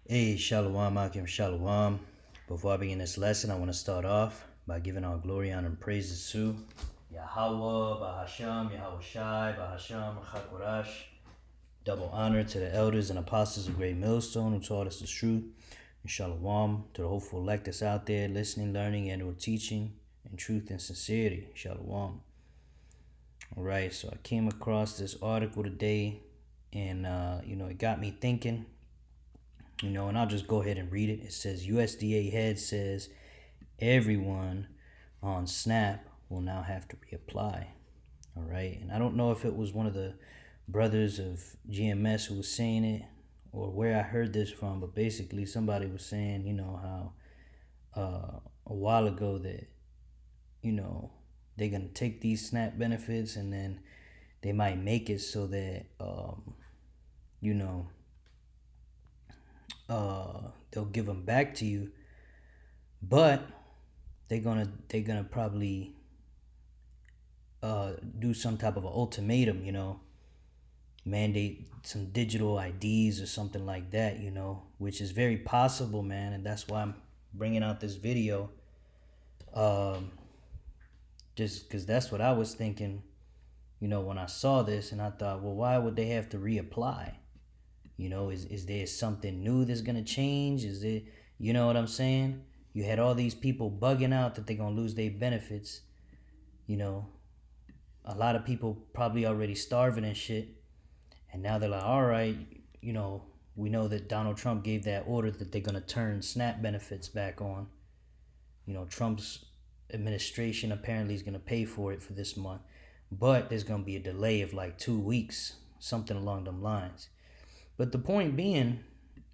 Hey, Shalom, Akim Shalom. Before I begin this lesson, I want to start off by giving all glory, honor, and praises to Yahweh, Bahasham, Yahweh Shai, Bahasham, Chakorash. Double honor to the elders and apostles of Great Millstone who taught us the truth. And Shalom to the hopeful elect that's out there listening, learning, and or teaching in truth and sincerity. Shalom. All right, so I came across this article today, and it got me thinking. And I'll just go ahead and read it. It says USDA head says everyone on SNAP will now have to reapply. All right. And I don't know if it was one of the brothers of GMS who was saying it or where I heard this from, but basically somebody was saying, how a while ago that, they're going to take these SNAP benefits and then they might make it so that, they'll give them back to you, but they're gonna probably do some type of an ultimatum, mandate some digital IDs or something like that, which is very possible, man, and that's why I'm bringing out this video, just because that's what I was thinking, when I saw this, and I thought, well, why would they have to reapply? Is there something new that's gonna change? Is it, you know what I'm saying? You had all these people bugging out that they're gonna lose their benefits. A lot of people probably already starving and shit, and now they're like, all right, we know that Donald Trump gave that order that they're gonna turn SNAP benefits back on. Trump's administration apparently is gonna pay for it for this month, but there's gonna be a delay of like 2 weeks, something along them lines. But the point being,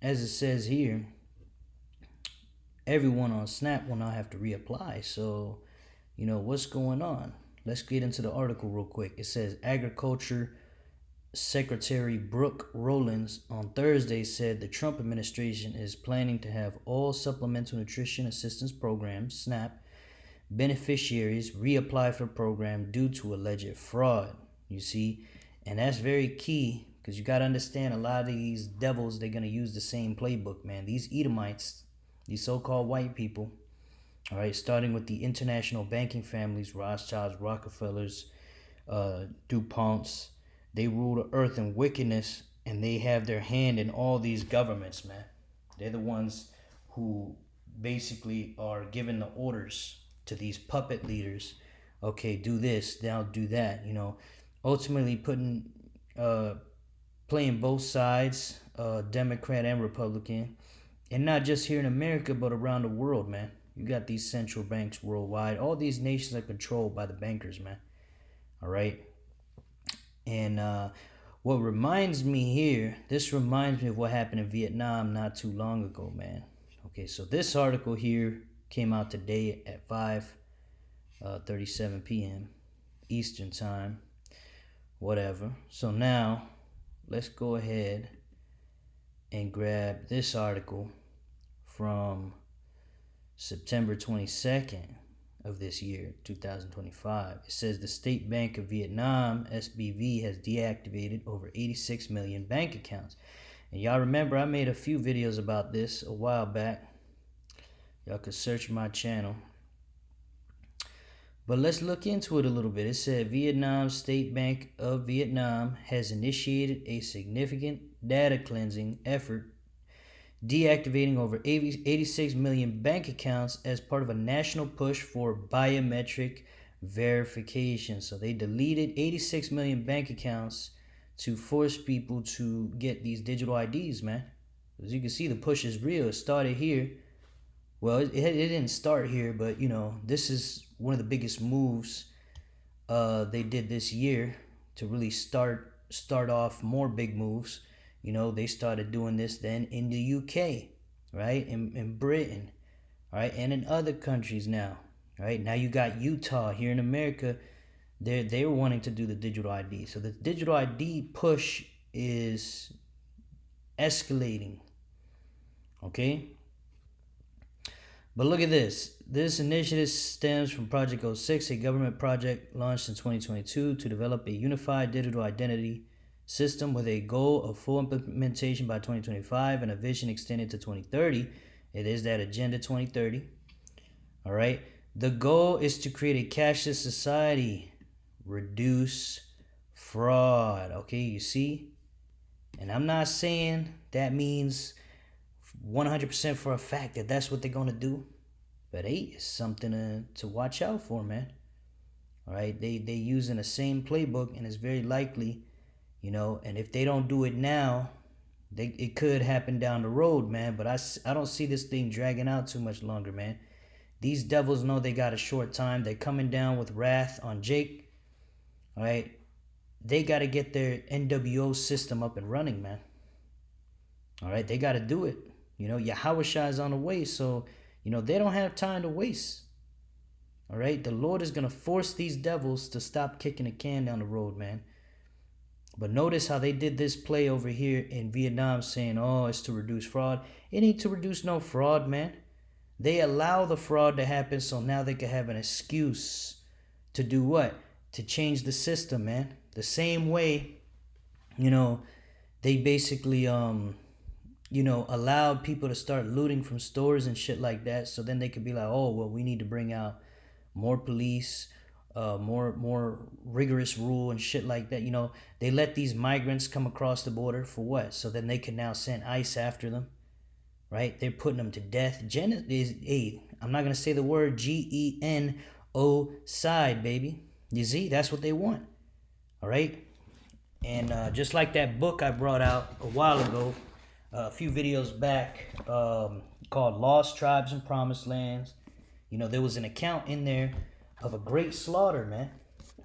as it says here, everyone on SNAP will now have to reapply. So, what's going on? Let's get into the article real quick. It says Agriculture Secretary Brooke Rollins on Thursday said the Trump administration is planning to have all Supplemental Nutrition Assistance Programs, SNAP, beneficiaries reapply for the program due to alleged fraud. You see, and that's very key because you got to understand a lot of these devils, they're going to use the same playbook, man. These Edomites, these so-called white people, all right, starting with the international banking families, Rothschilds, Rockefellers, DuPonts, they rule the earth in wickedness, and they have their hand in all these governments, man. They're the ones who basically are giving the orders to these puppet leaders. Okay, do this, now do that, ultimately playing both sides, Democrat and Republican, and not just here in America, but around the world, man. You got these central banks worldwide. All these nations are controlled by the bankers, man. All right. And what reminds me here, this reminds me of what happened in Vietnam not too long ago, man. Okay, so this article here came out today at 5:37 p.m. Eastern time, whatever. So now let's go ahead and grab this article from September 22nd of this year, 2025. It says the State Bank of Vietnam, SBV, has deactivated over 86 million bank accounts. And y'all remember I made a few videos about this a while back. Y'all could search my channel. But let's look into it a little bit. It said Vietnam State Bank of Vietnam has initiated a significant data cleansing effort, deactivating over 86 million bank accounts as part of a national push for biometric verification. So they deleted 86 million bank accounts to force people to get these digital IDs, man. As you can see, the push is real. It started here. Well, it didn't start here, but this is one of the biggest moves they did this year to really start off more big moves. They started doing this then in the UK, right? In Britain, right? And in other countries now, right? Now you got Utah here in America. They're wanting to do the digital ID. So the digital ID push is escalating, okay? But look at this. This initiative stems from Project 06, a government project launched in 2022 to develop a unified digital identity system with a goal of full implementation by 2025 and a vision extended to 2030. It is that Agenda 2030. All right. The goal is to create a cashless society, reduce fraud. Okay, you see? And I'm not saying that means 100% for a fact that that's what they're going to do. But hey, it's something to watch out for, man. All right, they using the same playbook, and it's very likely, and if they don't do it now, it could happen down the road, man. But I don't see this thing dragging out too much longer, man. These devils know they got a short time. They're coming down with wrath on Jake. All right, they got to get their NWO system up and running, man. All right, they got to do it. Yahweh Shai is on the way, so they don't have time to waste. All right, the Lord is going to force these devils to stop kicking the can down the road, man. But notice how they did this play over here in Vietnam, saying, oh, it's to reduce fraud. It ain't to reduce no fraud, man. They allow the fraud to happen so now they can have an excuse to do what? To change the system, man. The same way, they basically, allowed people to start looting from stores and shit like that. So then they could be like, oh, well, we need to bring out more police, more rigorous rule and shit like that. They let these migrants come across the border for what? So then they can now send ICE after them, right? They're putting them to death. I'm not gonna say the word genocide, baby. You see, that's what they want. All right, and just like that book I brought out a while ago, a few videos back, called "Lost Tribes and Promised Lands." There was an account in there of a great slaughter, man.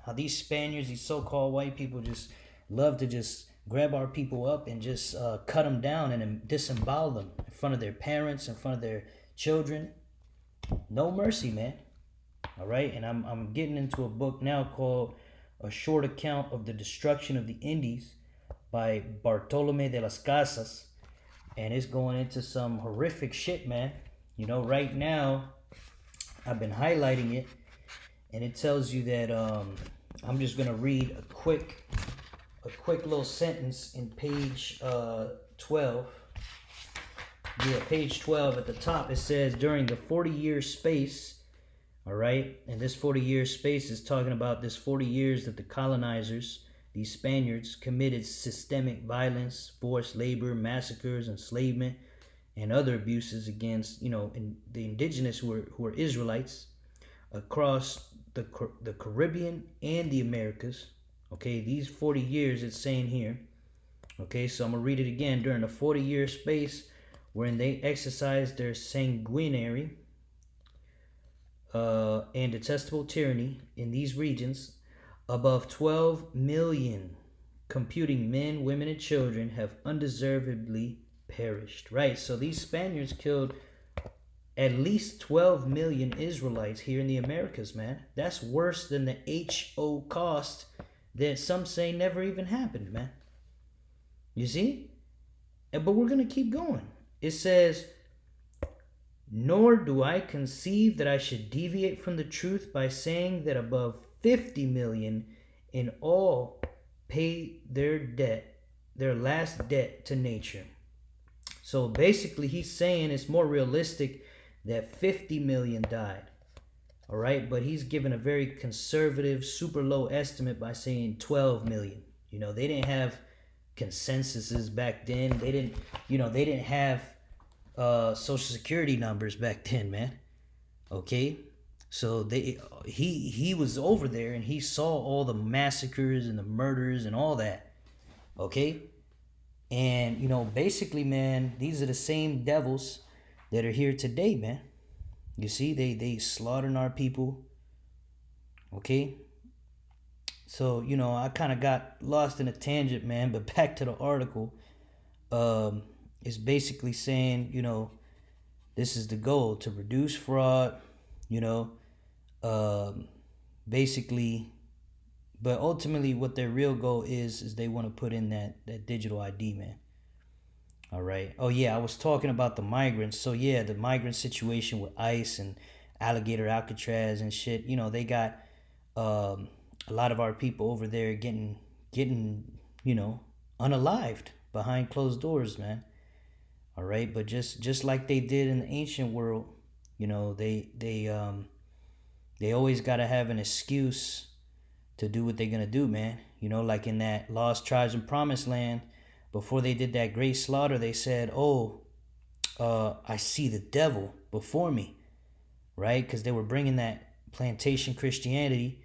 How these Spaniards, these so-called white people, just love to just grab our people up and just cut them down and disembowel them in front of their parents, in front of their children. No mercy, man. All right, and I'm getting into a book now called "A Short Account of the Destruction of the Indies" by Bartolome de las Casas, and it's going into some horrific shit, man. Right now, I've been highlighting it, and it tells you that I'm just gonna read a quick little sentence in page 12. Yeah, page 12 at the top. It says, during the 40-year space, all right, and this 40-year space is talking about this 40 years that the colonizers, these Spaniards, committed systemic violence, forced labor, massacres, enslavement, and other abuses against, the indigenous who are Israelites across the Caribbean and the Americas. Okay, these 40 years it's saying here. Okay, so I'm going to read it again. During a 40-year space wherein they exercised their sanguinary and detestable tyranny in these regions, above 12 million, computing men, women, and children, have undeservedly perished. Right, so these Spaniards killed at least 12 million Israelites here in the Americas, man. That's worse than the Holocaust that some say never even happened, man. You see? But we're going to keep going. It says, nor do I conceive that I should deviate from the truth by saying that above 50 million in all pay their last debt to nature. So basically he's saying it's more realistic that 50 million died. All right, but he's given a very conservative, super low estimate by saying 12 million. They didn't have consensuses back then. They didn't have social security numbers back then, man. Okay, so he was over there and he saw all the massacres and the murders and all that. Okay, and basically, man, these are the same devils that are here today, man. You see, they slaughtering our people. Okay, so I kind of got lost in a tangent, man, but back to the article. It's basically saying, this is the goal, to reduce fraud, basically, but ultimately what their real goal is they want to put in that digital ID, man. All right. Oh yeah, I was talking about the migrants. So yeah, the migrant situation with ICE and Alligator Alcatraz and shit. They got a lot of our people over there getting unalived behind closed doors, man. All right, but just like they did in the ancient world, they always got to have an excuse to do what they're gonna do, man. Like in that Lost Tribes and Promised Land, before they did that great slaughter, they said, "Oh, I see the devil before me," right? Because they were bringing that plantation Christianity,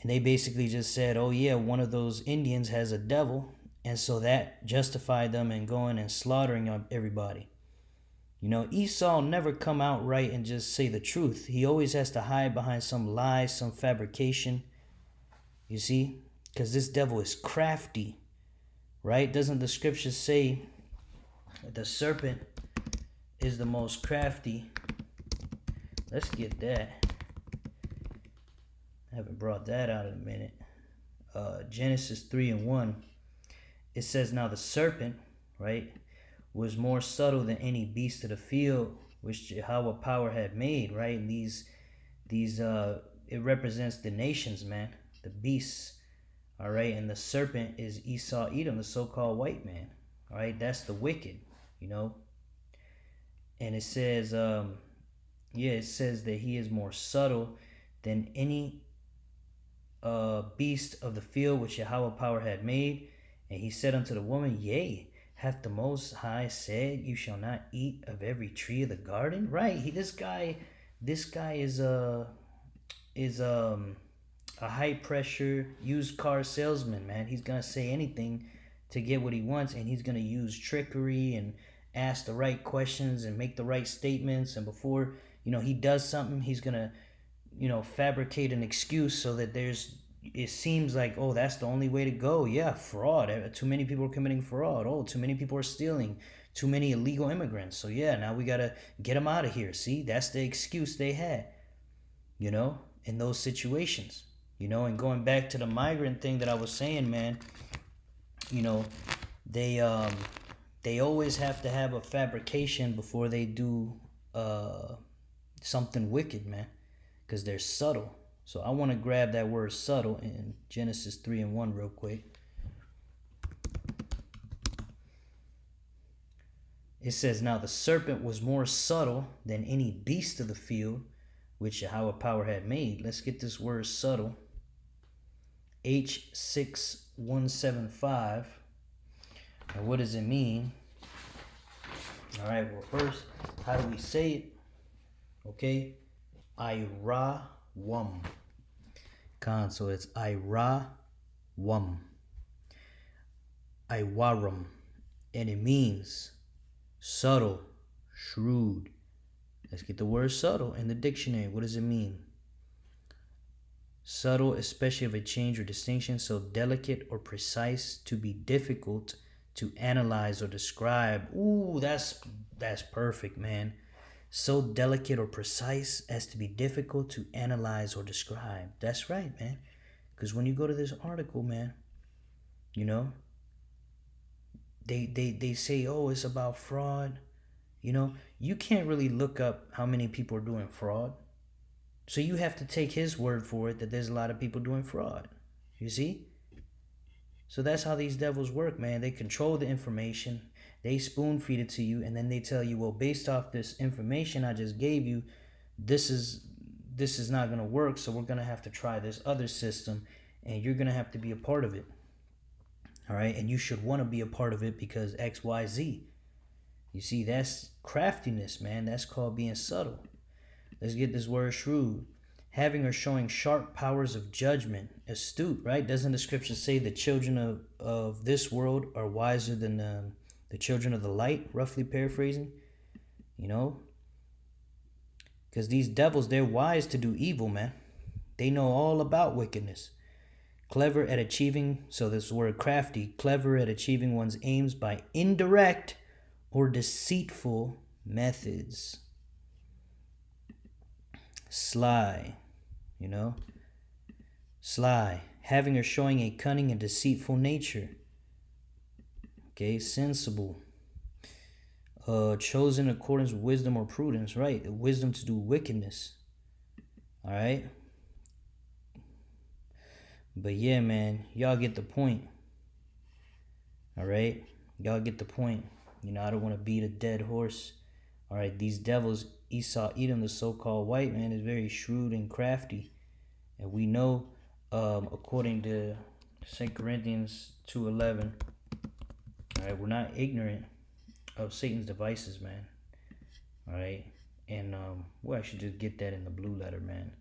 and they basically just said, "Oh yeah, one of those Indians has a devil," and so that justified them in going and slaughtering everybody. Esau never come out right and just say the truth. He always has to hide behind some lie, some fabrication. You see? Because this devil is crafty, right? Doesn't the scriptures say that the serpent is the most crafty? Let's get that. I haven't brought that out in a minute. Genesis 3:1. It says, now the serpent, right, was more subtle than any beast of the field which Jehovah power had made, right? And these it represents the nations, man, the beasts. All right, and the serpent is Esau Edom, the so-called white man. All right, that's the wicked, And it says, it says that he is more subtle than any beast of the field which Yahweh power had made. And he said unto the woman, yea, hath the Most High said, you shall not eat of every tree of the garden? Right? This guy is a high pressure used car salesman, man. He's gonna say anything to get what he wants, and he's gonna use trickery and ask the right questions and make the right statements. And before he does something, he's gonna fabricate an excuse so that it seems like, oh, that's the only way to go. Yeah, fraud. Too many people are committing fraud. Oh, too many people are stealing. Too many illegal immigrants. So yeah, now we gotta get them out of here. See, that's the excuse they had, in those situations. And going back to the migrant thing that I was saying, man, they always have to have a fabrication before they do something wicked, man, because they're subtle. So I want to grab that word subtle in Genesis 3:1 real quick. It says, now the serpent was more subtle than any beast of the field which Yahweh power had made. Let's get this word subtle. H6175. And what does it mean? All right, well, first, how do we say it? Okay, Irawam. So it's Irawam. Iwaram. And it means subtle, shrewd. Let's get the word subtle in the dictionary. What does it mean? Subtle, especially of a change or distinction, so delicate or precise, to be difficult to analyze or describe. Ooh, that's perfect, man. So delicate or precise as to be difficult to analyze or describe. That's right, man. Because when you go to this article, man, they say, oh, it's about fraud. You can't really look up how many people are doing fraud. So you have to take his word for it that there's a lot of people doing fraud. You see? So that's how these devils work, man. They control the information. They spoon feed it to you, and then they tell you, well, based off this information I just gave you, this is not going to work, so we're going to have to try this other system, and you're going to have to be a part of it. All right? And you should want to be a part of it because X, Y, Z. You see, that's craftiness, man. That's called being subtle. Let's get this word shrewd. Having or showing sharp powers of judgment. Astute, right? Doesn't the scripture say the children of this world are wiser than the children of the light? Roughly paraphrasing. Because these devils, they're wise to do evil, man. They know all about wickedness. Clever at achieving, so this word crafty, clever at achieving one's aims by indirect or deceitful methods. Sly, sly, having or showing a cunning and deceitful nature. Okay, sensible, chosen in accordance with wisdom or prudence, right? The wisdom to do wickedness. All right. But yeah, man, y'all get the point. All right, y'all get the point. I don't want to beat a dead horse. All right, these devils, Esau, Edom, the so-called white man, is very shrewd and crafty, and we know, according to 2 Corinthians 2:11. All right, we're not ignorant of Satan's devices, man. All right, and I should just get that in the blue letter, man.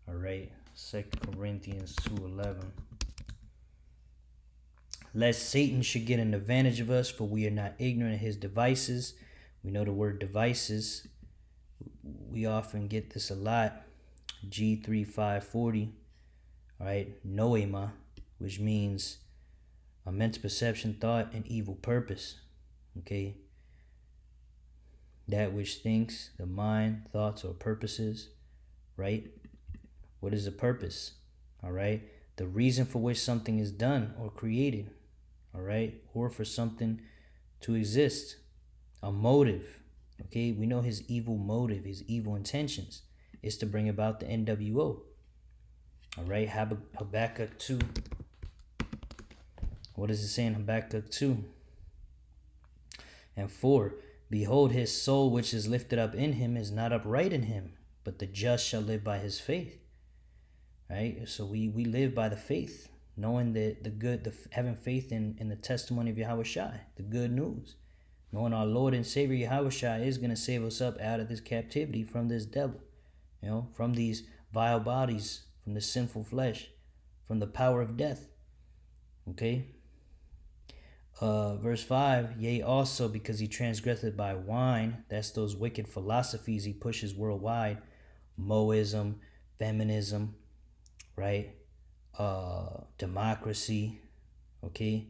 All right, 2 Corinthians 2:11. Lest Satan should get an advantage of us, for we are not ignorant of his devices. We know the word devices. We often get this a lot. G3540. All right, noema, which means a mental perception, thought, and evil purpose. Okay. That which thinks, the mind, thoughts, or purposes. Right? What is a purpose? All right. The reason for which something is done or created. All right. Or for something to exist. A motive. Okay. We know his evil motive, his evil intentions is to bring about the NWO. All right. Habakkuk 2. What does it say in Habakkuk 2? And 4. Behold, his soul which is lifted up in him is not upright in him, but the just shall live by his faith. Right? So we live by the faith, knowing that having faith in the testimony of Yahweh Shai, the good news. Knowing our Lord and Savior Yahweh Shai is going to save us up out of this captivity from this devil, from these vile bodies, from the sinful flesh, from the power of death. Okay? Verse 5, yea, also because he transgresseth by wine, that's those wicked philosophies he pushes worldwide, Moism, feminism, right? Democracy, okay?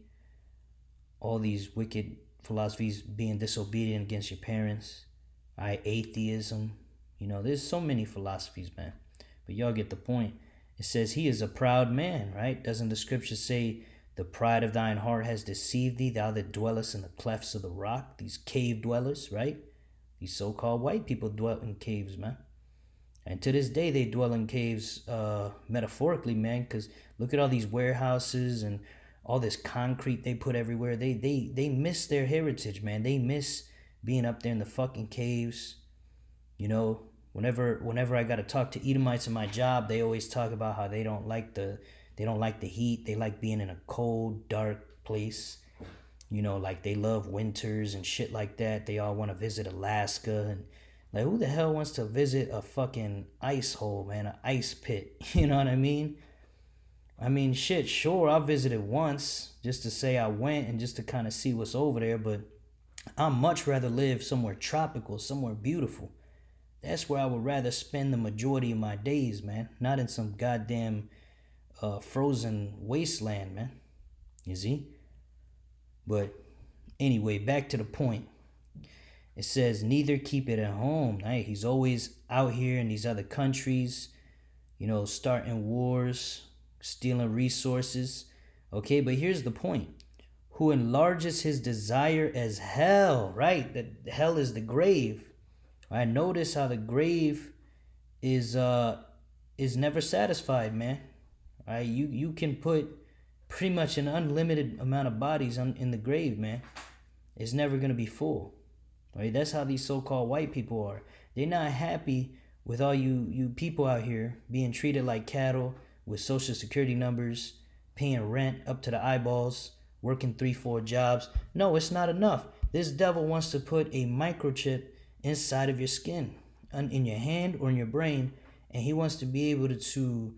All these wicked philosophies, being disobedient against your parents, right? Atheism, there's so many philosophies, man. But y'all get the point. It says he is a proud man, right? Doesn't the scripture say, the pride of thine heart has deceived thee, thou that dwellest in the clefts of the rock? These cave dwellers, right? These so-called white people dwell in caves, man. And to this day, they dwell in caves metaphorically, man, because look at all these warehouses and all this concrete they put everywhere. They miss their heritage, man. They miss being up there in the fucking caves. Whenever I got to talk to Edomites in my job, they always talk about how they don't like the heat. They like being in a cold, dark place. Like they love winters and shit like that. They all want to visit Alaska. And like, who the hell wants to visit a fucking ice hole, man? An ice pit. You know what I mean? I mean, shit, sure, I visited once just to say I went and just to kind of see what's over there. But I'd much rather live somewhere tropical, somewhere beautiful. That's where I would rather spend the majority of my days, man. Not in some goddamn frozen wasteland, man. You see? But anyway, back to the point. It says, neither keep it at home. Right? He's always out here in these other countries, starting wars, stealing resources. Okay, but here's the point. Who enlarges his desire as hell, right? That hell is the grave. Right? Notice how the grave is never satisfied, man. Right? You can put pretty much an unlimited amount of bodies in the grave, man. It's never going to be full. Right? That's how these so-called white people are. They're not happy with all you people out here being treated like cattle with social security numbers, paying rent up to the eyeballs, working 3-4 jobs. No, it's not enough. This devil wants to put a microchip inside of your skin, in your hand or in your brain, and he wants to be able to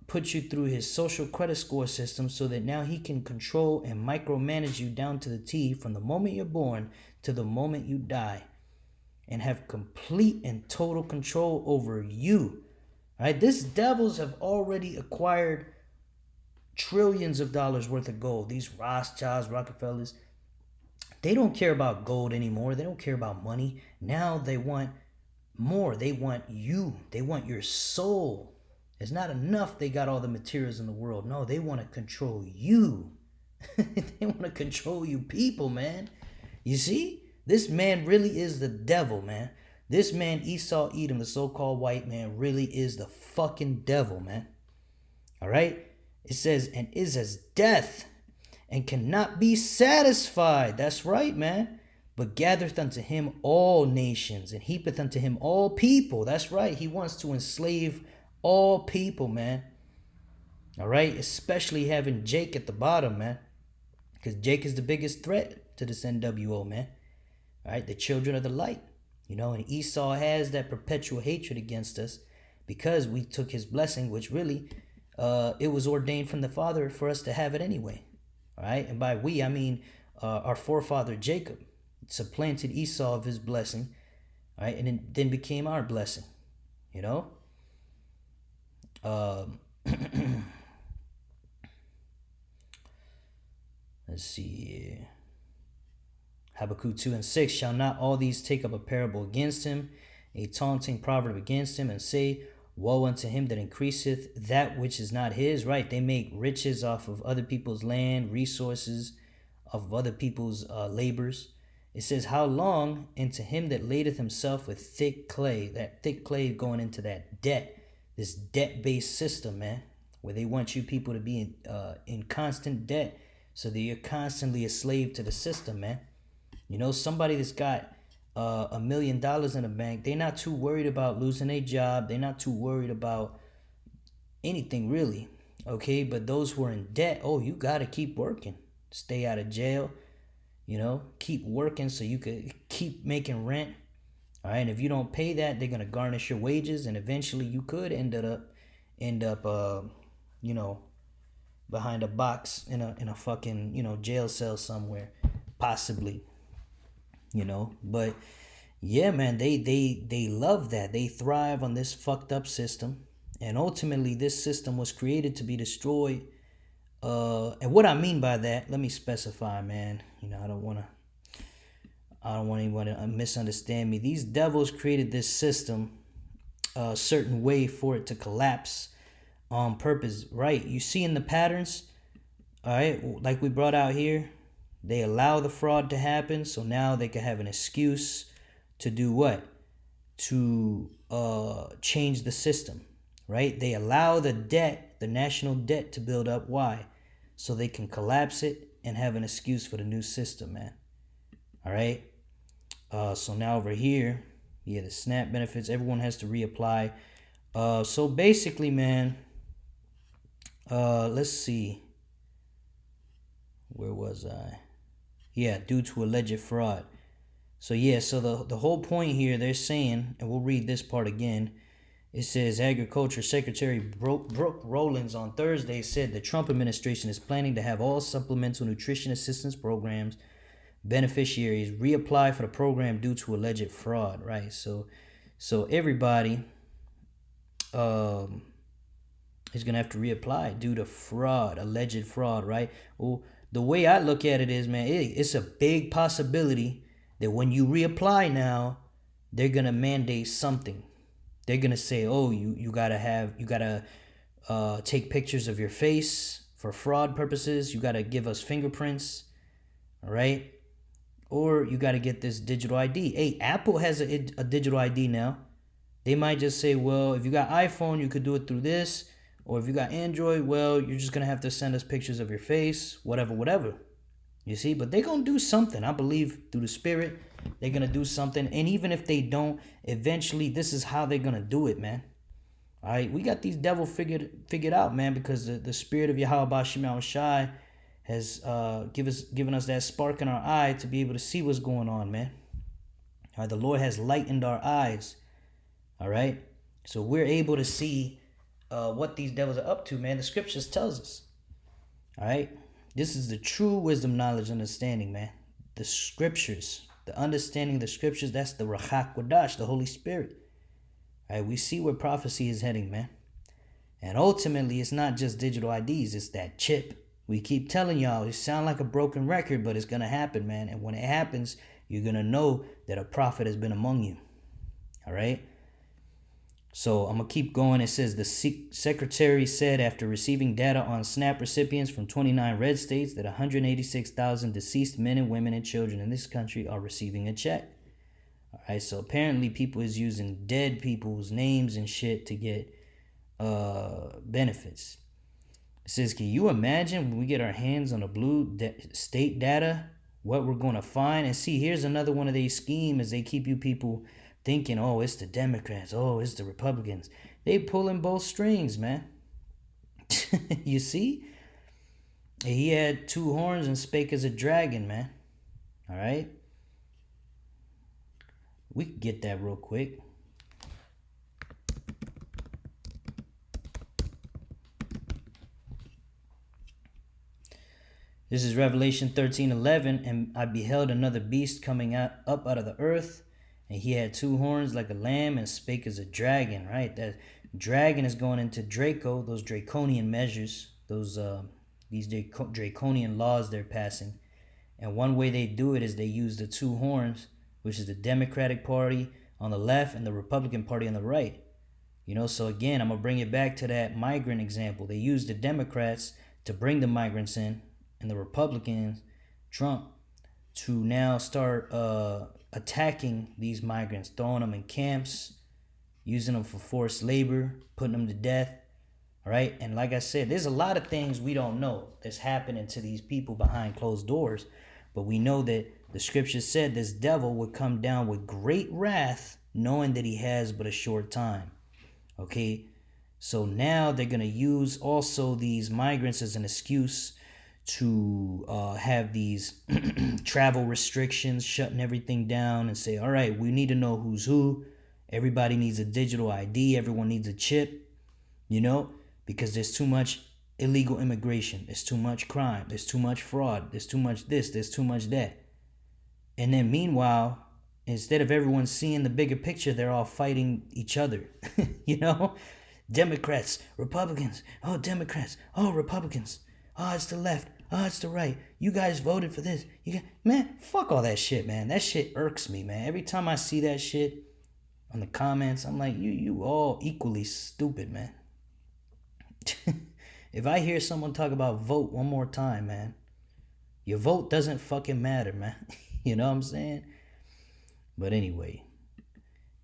put you through his social credit score system so that now he can control and micromanage you down to the T from the moment you're born to the moment you die, and have complete and total control over you. All right, these devils have already acquired trillions of dollars worth of gold. These Rothschilds, Rockefellers, they don't care about gold anymore. They don't care about money. Now they want more. They want you. They want your soul. It's not enough they got all the materials in the world. No, they want to control you. They want to control you people, man. You see? This man really is the devil, man. This man, Esau Edom, the so-called white man, really is the fucking devil, man. All right? It says, and is as death, and cannot be satisfied. That's right, man. But gathereth unto him all nations, and heapeth unto him all people. That's right. He wants to enslave all people, man. All right, especially having Jake at the bottom, man, because Jake is the biggest threat to this NWO, man. All right, the children of the light, and Esau has that perpetual hatred against us because we took his blessing, which really, it was ordained from the Father for us to have it anyway. All right, and by we, I mean our forefather Jacob supplanted Esau of his blessing, all right, and then became our blessing, Let's see here. Habakkuk 2 and 6. Shall not all these take up a parable against him, a taunting proverb against him, and say, woe unto him that increaseth that which is not his? Right, they make riches off of other people's land, resources, off of other people's labors. It says, how long? And to him that ladeth himself with thick clay. That thick clay going into that debt, this debt-based system, man, where they want you people to be in constant debt, so that you're constantly a slave to the system, man. Somebody that's got $1 million in the bank, they're not too worried about losing a job. They're not too worried about anything, really. Okay, but those who are in debt, you got to keep working. Stay out of jail. Keep working so you could keep making rent. All right, and if you don't pay that, they're going to garnish your wages, and eventually you could end up behind a box in a fucking, jail cell somewhere, possibly, but yeah, man, they love that. They thrive on this fucked up system, and ultimately this system was created to be destroyed. And what I mean by that, let me specify, man. I don't want anyone to misunderstand me. These devils created this system a certain way for it to collapse on purpose, right? You see in the patterns, all right, like we brought out here, they allow the fraud to happen, so now they can have an excuse to do what? To change the system, right? They allow the debt, the national debt, to build up. Why? So they can collapse it and have an excuse for the new system, man. All right? So now over here, the SNAP benefits, everyone has to reapply. So basically, man, let's see. Where was I? Yeah, due to alleged fraud. So the whole point here, they're saying, and we'll read this part again. It says, Agriculture Secretary Brooke Rollins on Thursday said the Trump administration is planning to have all supplemental nutrition assistance programs beneficiaries reapply for the program due to alleged fraud, right? So everybody is going to have to reapply due to fraud, alleged fraud, right? Well, the way I look at it is, man, it's a big possibility that when you reapply now, they're going to mandate something. They're going to say, you got to take pictures of your face for fraud purposes. You got to give us fingerprints, all right? Or you got to get this digital ID. Hey, Apple has a digital ID now. They might just say, well, if you got iPhone, you could do it through this. Or if you got Android, well, you're just going to have to send us pictures of your face, whatever. You see? But they're going to do something. I believe through the Spirit, they're going to do something. And even if they don't, eventually, this is how they're going to do it, man. All right? We got these devils figured out, man, because the Spirit of Yahweh Shema Shai has given us that spark in our eye to be able to see what's going on, man. All right? The Lord has lightened our eyes. All right? So we're able to see what these devils are up to, man. The scriptures tells us. All right? This is the true wisdom, knowledge, understanding, man. The scriptures, the understanding of the scriptures, that's the Ruach HaKodesh, the Holy Spirit. All right? We see where prophecy is heading, man. And ultimately, it's not just digital IDs, it's that chip. We keep telling y'all, it sounds like a broken record, but it's going to happen, man. And when it happens, you're going to know that a prophet has been among you. All right? So I'm going to keep going. It says the secretary said after receiving data on SNAP recipients from 29 red states that 186,000 deceased men and women and children in this country are receiving a check. All right, so apparently people is using dead people's names and shit to get benefits. It says, can you imagine when we get our hands on the blue state data, what we're going to find? And see, here's another one of these schemes. They keep you people thinking, oh, it's the Democrats. Oh, it's the Republicans. They pulling both strings, man. You see? He had two horns and spake as a dragon, man. All right? We can get that real quick. This is Revelation 13:11. And I beheld another beast coming up out of the earth, and he had two horns like a lamb and spake as a dragon, right? That dragon is going into Draco, those draconian measures, these draconian laws they're passing. And one way they do it is they use the two horns, which is the Democratic Party on the left and the Republican Party on the right. So again, I'm going to bring it back to that migrant example. They use the Democrats to bring the migrants in, and the Republicans, Trump, to now start attacking these migrants, throwing them in camps, using them for forced labor, putting them to death. All right. And like I said, there's a lot of things we don't know that's happening to these people behind closed doors. But we know that the scripture said this devil would come down with great wrath, knowing that he has but a short time. Okay. So now they're going to use also these migrants as an excuse to have these travel restrictions, shutting everything down, and say, all right, we need to know who's who. Everybody needs a digital ID. Everyone needs a chip, because there's too much illegal immigration. There's too much crime. There's too much fraud. There's too much this. There's too much that. And then meanwhile, instead of everyone seeing the bigger picture, they're all fighting each other, Democrats, Republicans. Oh, Democrats. Oh, Republicans. Oh, it's the left. Oh, it's the right. You guys voted for this. Man, fuck all that shit, man. That shit irks me, man. Every time I see that shit on the comments, I'm like, you all equally stupid, man. If I hear someone talk about vote one more time, man, your vote doesn't fucking matter, man. You know what I'm saying? But anyway,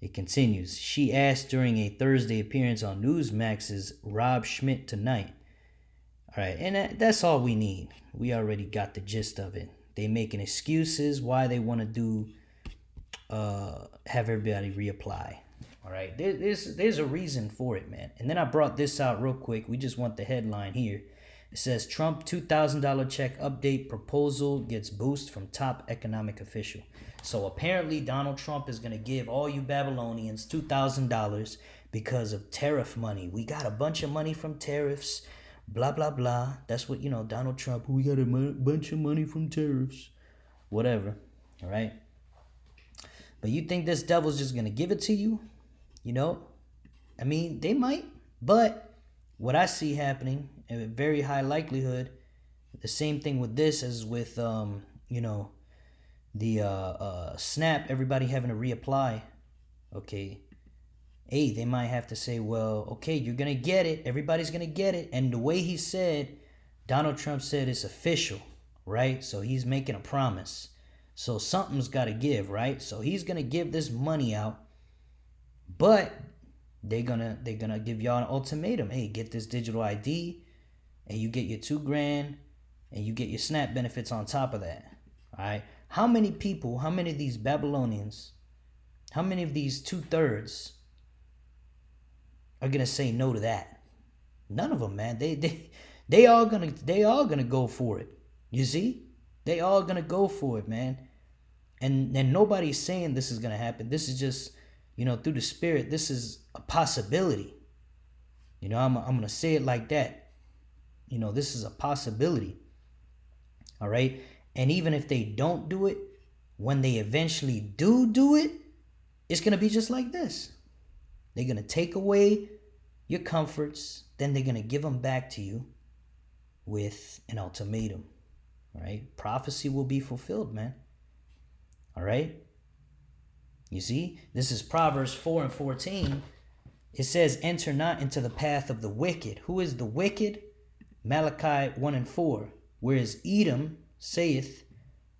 it continues. She asked during a Thursday appearance on Newsmax's Rob Schmidt Tonight. All right, and that's all we need. We already got the gist of it. They making excuses why they want to do, have everybody reapply. All right, there's a reason for it, man. And then I brought this out real quick. We just want the headline here. It says Trump $2,000 check update proposal gets boost from top economic official. So apparently Donald Trump is going to give all you Babylonians $2,000 because of tariff money. We got a bunch of money from tariffs. Blah, blah, blah. That's what, Donald Trump, we got a bunch of money from tariffs. Whatever. All right. But you think this devil's just going to give it to you? I mean, they might. But what I see happening, a very high likelihood, the same thing with this as with, the SNAP, everybody having to reapply. Okay. Hey, they might have to say, well, okay, you're going to get it. Everybody's going to get it. And the way he said, Donald Trump said it's official, right? So he's making a promise. So something's got to give, right? So he's going to give this money out, but they're going to give y'all an ultimatum. Hey, get this digital ID and you get your $2,000 and you get your SNAP benefits on top of that. All right. How many people, how many of these Babylonians, how many of these 2/3 are gonna say no to that? None of them, man. They all gonna go for it. You see, they all gonna go for it, man. And nobody's saying this is gonna happen. This is just, through the Spirit. This is a possibility. I'm gonna say it like that. This is a possibility. All right. And even if they don't do it, when they eventually do it, it's gonna be just like this. They're going to take away your comforts. Then they're going to give them back to you with an ultimatum. All right? Prophecy will be fulfilled, man. All right? You see? This is Proverbs 4:14. It says, enter not into the path of the wicked. Who is the wicked? Malachi 1:4. Whereas Edom saith,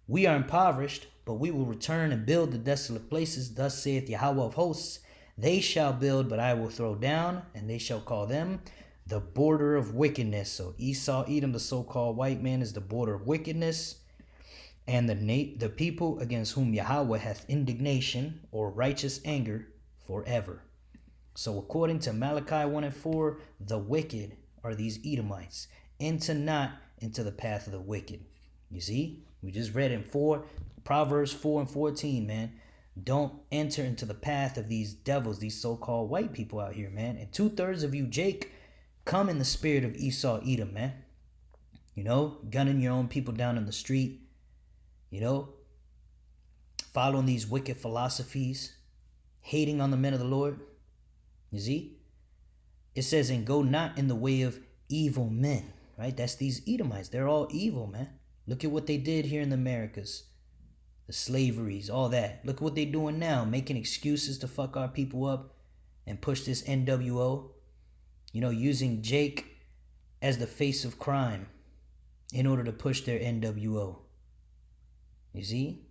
we are impoverished, but we will return and build the desolate places. Thus saith Yahweh of hosts, they shall build, but I will throw down, and they shall call them the border of wickedness. So Esau, Edom, the so-called white man, is the border of wickedness, and the people against whom Yahweh hath indignation or righteous anger forever. So according to Malachi 1 and 4, the wicked are these Edomites. Enter not into the path of the wicked. You see, we just read in Proverbs 4 and 14, man. Don't enter into the path of these devils, these so-called white people out here, man. And 2/3 of you, Jake, come in the spirit of Esau, Edom, man. You know, gunning your own people down in the street. You know, following these wicked philosophies, hating on the men of the Lord. You see? It says, and go not in the way of evil men, right? That's these Edomites. They're all evil, man. Look at what they did here in the Americas. The slaveries, all that. Look at what they're doing now, making excuses to fuck our people up and push this NWO. You know, using Jake as the face of crime in order to push their NWO. You see?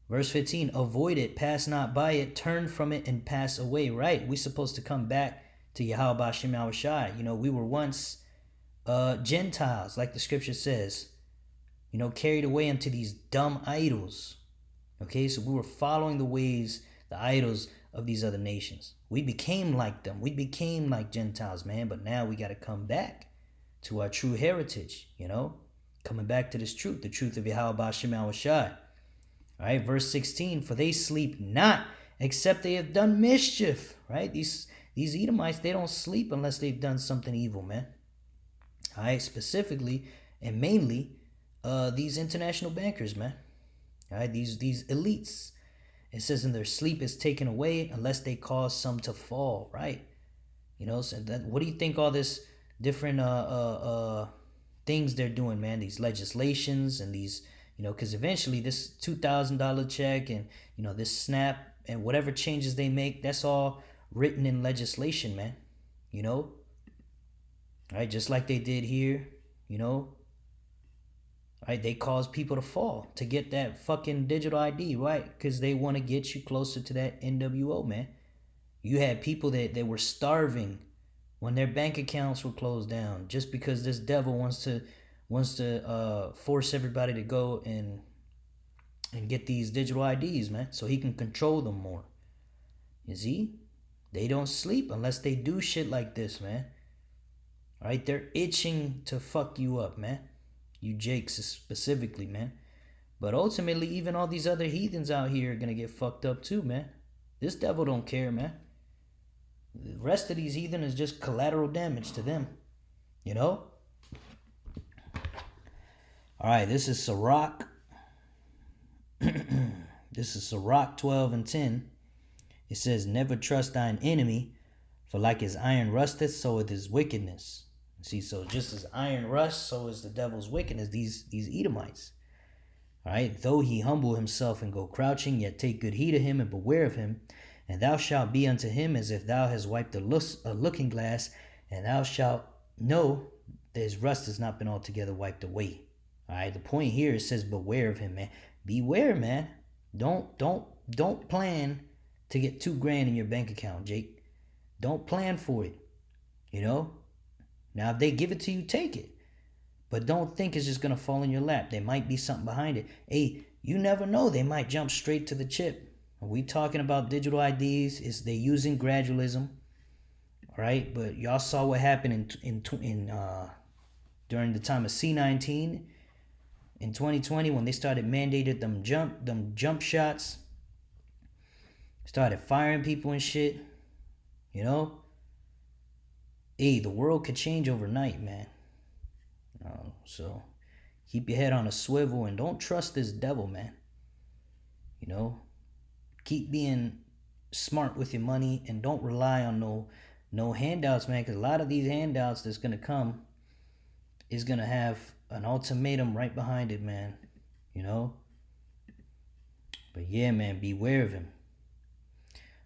Verse 15, avoid it, pass not by it, turn from it and pass away. Right, we're supposed to come back to Yahweh Hashem Yahushai. You know, we were once Gentiles, like the scripture says. You know, carried away into these dumb idols. Okay, so we were following the ways, the idols of these other nations. We became like them. We became like Gentiles, man. But now we got to come back to our true heritage, you know. Coming back to this truth, the truth of Yahweh Hashem Yahushai. All right, verse 16, for they sleep not except they have done mischief. Right, these Edomites, they don't sleep unless they've done something evil, man. All right, specifically and mainly these international bankers, man. All right, these elites. It says in their sleep is taken away unless they cause some to fall, right? You know, so that, what do you think all this different things they're doing, man? These legislations and these, you know, because eventually this $2,000 check and, you know, this SNAP and whatever changes they make, that's all written in legislation, man. You know, all right, just like they did here, you know. Right, they cause people to fall to get that fucking digital ID, right? Because they want to get you closer to that NWO, man. You had people that were starving when their bank accounts were closed down just because this devil wants to force everybody to go and get these digital IDs, man, so he can control them more. You see, they don't sleep unless they do shit like this, man. All right, they're itching to fuck you up, man. You Jakes specifically, man. But ultimately, even all these other heathens out here are going to get fucked up too, man. This devil don't care, man. The rest of these heathen is just collateral damage to them. You know? Alright, this is Sirach. This is Sirach 12 and 10. It says, never trust thine enemy, for like as iron rusteth, so is his wickedness. See, so just as iron rusts, so is the devil's wickedness, these Edomites. All right, though he humble himself and go crouching, yet take good heed of him and beware of him. And thou shalt be unto him as if thou hast wiped a looking glass, and thou shalt know that his rust has not been altogether wiped away. All right, the point here, it says beware of him, man. Beware, man. Don't plan to get $2,000 in your bank account, Jake. Don't plan for it, you know. Now, if they give it to you, take it. But don't think it's just going to fall in your lap. There might be something behind it. Hey, you never know. They might jump straight to the chip. We talking about digital IDs. They're using gradualism. All right. But y'all saw what happened during the time of C-19 in 2020 when they started mandated them jump shots. Started firing people and shit. You know? Hey, the world could change overnight, man. So keep your head on a swivel and don't trust this devil, man. You know, keep being smart with your money and don't rely on no handouts, man. Because a lot of these handouts that's gonna come is gonna have an ultimatum right behind it, man. You know. But yeah, man, beware of him.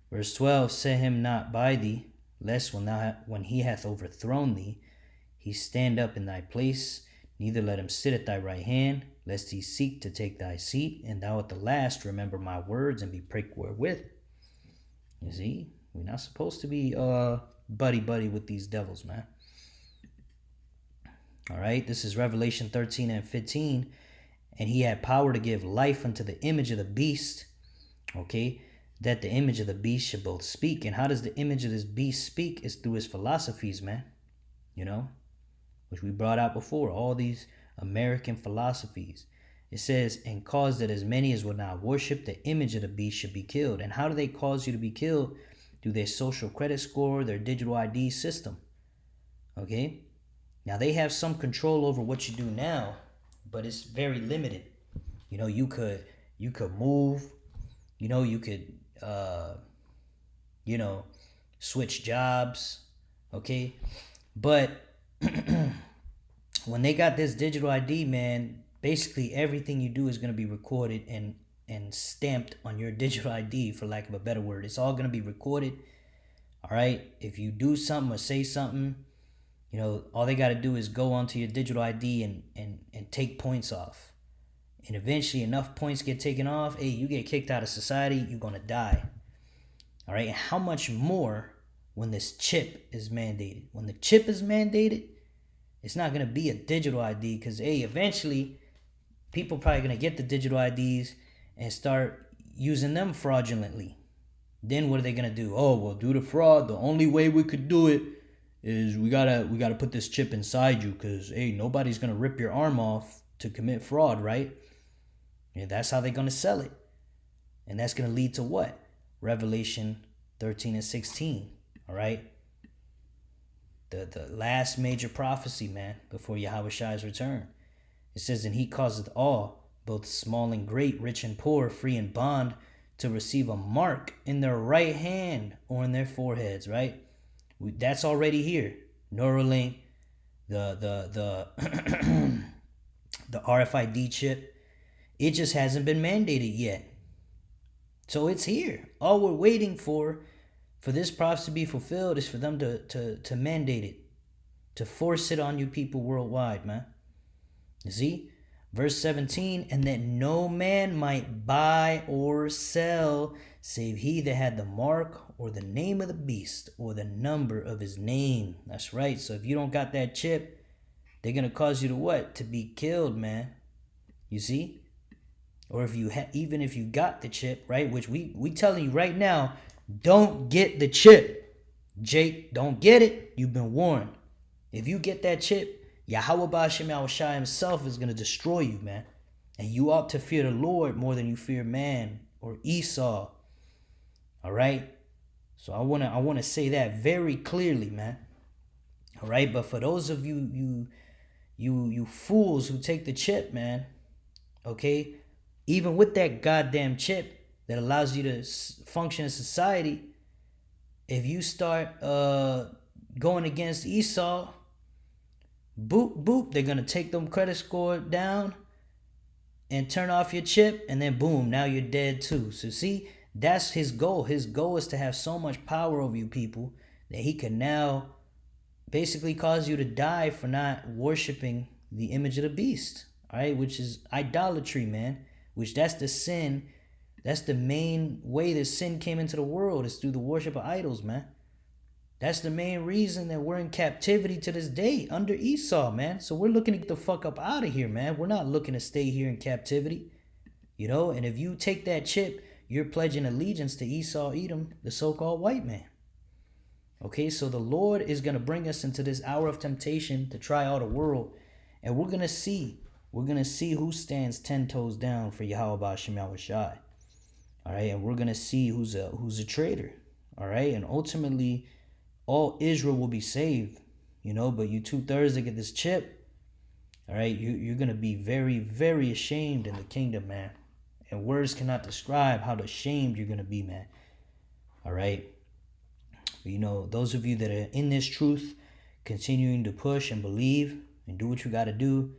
Verse 12: set him not by thee, lest when he hath overthrown thee, he stand up in thy place, neither let him sit at thy right hand, lest he seek to take thy seat, and thou at the last remember my words and be pricked wherewith. You see, we're not supposed to be buddy with these devils, man. All right, this is Revelation 13 and 15. And he had power to give life unto the image of the beast. Okay, that the image of the beast should both speak. And how does the image of this beast speak? Is through his philosophies, man. You know, which we brought out before, all these American philosophies. It says, and cause that as many as would not worship the image of the beast should be killed. And how do they cause you to be killed? Through their social credit score, their digital ID system. Okay? Now they have some control over what you do now, but it's very limited. You know, you could move, you could switch jobs, okay? But when they got this digital ID, man, basically everything you do is going to be recorded and stamped on your digital ID, for lack of a better word. It's all going to be recorded. All right. If you do something or say something, all they got to do is go onto your digital ID and take points off. And eventually enough points get taken off. Hey, you get kicked out of society. You're going to die. All right. And how much more when this chip is mandated? When the chip is mandated, it's not going to be a digital ID because, hey, eventually people probably going to get the digital IDs and start using them fraudulently. Then what are they going to do? Oh, well, due to fraud, the only way we could do it is we gotta put this chip inside you because, hey, nobody's going to rip your arm off to commit fraud, right? And that's how they're going to sell it. And that's going to lead to what? Revelation 13 and 16, all right? The last major prophecy, man, before Yahushai's return. It says, and he causeth all, both small and great, rich and poor, free and bond, to receive a mark in their right hand or in their foreheads, right? That's already here. Neuralink, the the RFID chip, it just hasn't been mandated yet. So it's here. All we're waiting for this prophecy to be fulfilled is for them to mandate it, to force it on you people worldwide, man. You see? Verse 17, and that no man might buy or sell, save he that had the mark or the name of the beast or the number of his name. That's right. So if you don't got that chip, they're going to cause you to what? To be killed, man. You see? Or if you even if you got the chip, right? Which we telling you right now, don't get the chip. Jake, don't get it. You've been warned. If you get that chip, Yahweh Ba'ashem Yahushua himself is going to destroy you, man. And you ought to fear the Lord more than you fear man or Esau. All right? So I want to say that very clearly, man. All right? But for those of you fools who take the chip, man, okay? Even with that goddamn chip that allows you to function in society, if you start going against Esau, boop, boop, they're going to take them credit score down and turn off your chip, and then boom, now you're dead too. So see, that's his goal. His goal is to have so much power over you people that he can now basically cause you to die for not worshiping the image of the beast, all right, which is idolatry, man, which that's the sin. That's the main way that sin came into the world, is through the worship of idols, man. That's the main reason that we're in captivity to this day under Esau, man. So we're looking to get the fuck up out of here, man. We're not looking to stay here in captivity, and if you take that chip, you're pledging allegiance to Esau, Edom, the so-called white man. Okay, so the Lord is going to bring us into this hour of temptation to try out the world, and we're going to see who stands 10 toes down for Yahweh Ba'ashem Yahushai. All right, and we're going to see who's a traitor. All right, and ultimately all Israel will be saved, but you 2/3 that get this chip, all right, you're going to be very, very ashamed in the kingdom, man. And words cannot describe how ashamed you're going to be, man. All right. Those of you that are in this truth, continuing to push and believe and do what you got to do,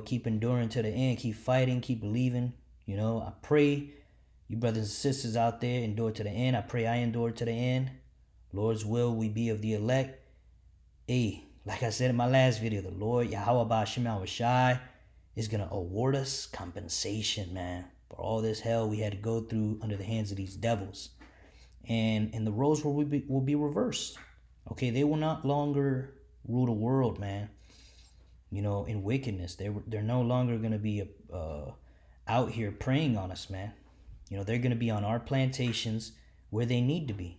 keep enduring to the end, keep fighting, keep believing. I pray you brothers and sisters out there endure to the end. I pray I endure to the end. Lord's will, we be of the elect. Hey, like I said in my last video, the Lord, Yahweh Ba'ashem Yahushai, is going to award us compensation, man, for all this hell we had to go through under the hands of these devils. And the roles will be reversed. Okay, they will not longer rule the world, man. in wickedness. They're no longer going to be out here preying on us, man. They're going to be on our plantations where they need to be,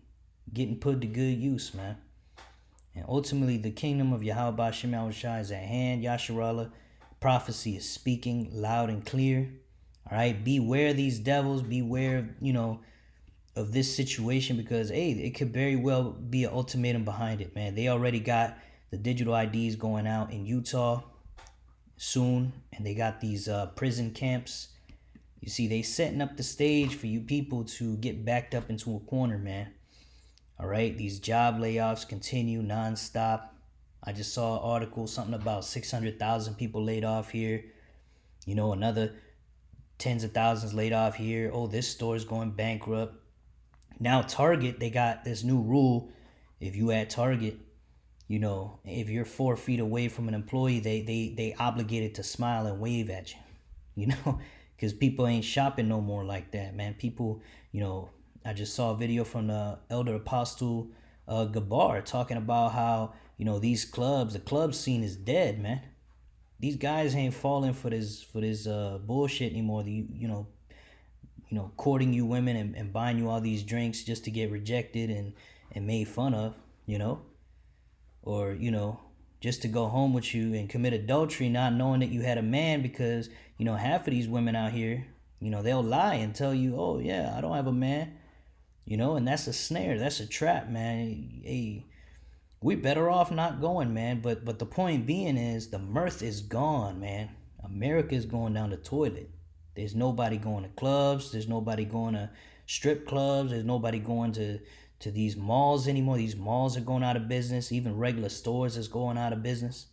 getting put to good use, man. And ultimately, the kingdom of Yahweh Bashem Yahushua is at hand. Yasharallah, prophecy is speaking loud and clear. All right, beware these devils. Beware, of this situation, because hey, it could very well be an ultimatum behind it, man. They already got the digital IDs going out in Utah soon, and they got these prison camps. You see, they setting up the stage for you people to get backed up into a corner, man. All right, these job layoffs continue nonstop. I just saw an article, something about 600,000 people laid off here. Another tens of thousands laid off here. Oh, this store is going bankrupt. Now Target, they got this new rule. If you at Target, if you're 4 feet away from an employee, they obligated to smile and wave at you, because people ain't shopping no more like that, man. People, I just saw a video from the Elder Apostle Gabar talking about how, these clubs, the club scene is dead, man. These guys ain't falling for this bullshit anymore. Courting you women and buying you all these drinks just to get rejected and made fun of, or, just to go home with you and commit adultery, not knowing that you had a man, because, half of these women out here, they'll lie and tell you, oh yeah, I don't have a man, and that's a snare. That's a trap, man. Hey, we better off not going, man. But the point being is the mirth is gone, man. America is going down the toilet. There's nobody going to clubs. There's nobody going to strip clubs. There's nobody going to these malls anymore. These malls are going out of business. Even regular stores is going out of business.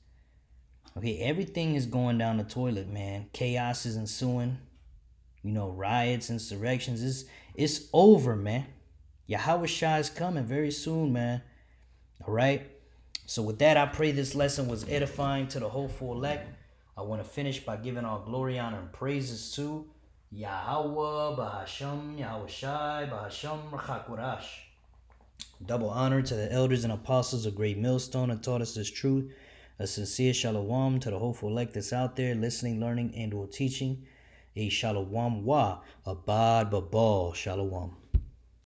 Okay, everything is going down the toilet, man. Chaos is ensuing. Riots, insurrections. It's over, man. Yahweh Shai is coming very soon, man. All right. So with that, I pray this lesson was edifying to the hopeful elect. I want to finish by giving all glory, honor, and praises to Yahweh, Bahasham, Yahweh Shai, Bahasham, Rachakorash. Double honor to the elders and apostles of Great Millstone who taught us this truth. A sincere shalom to the hopeful elect that's out there listening, learning, and or teaching. A shalom wa, abad babal, shalom.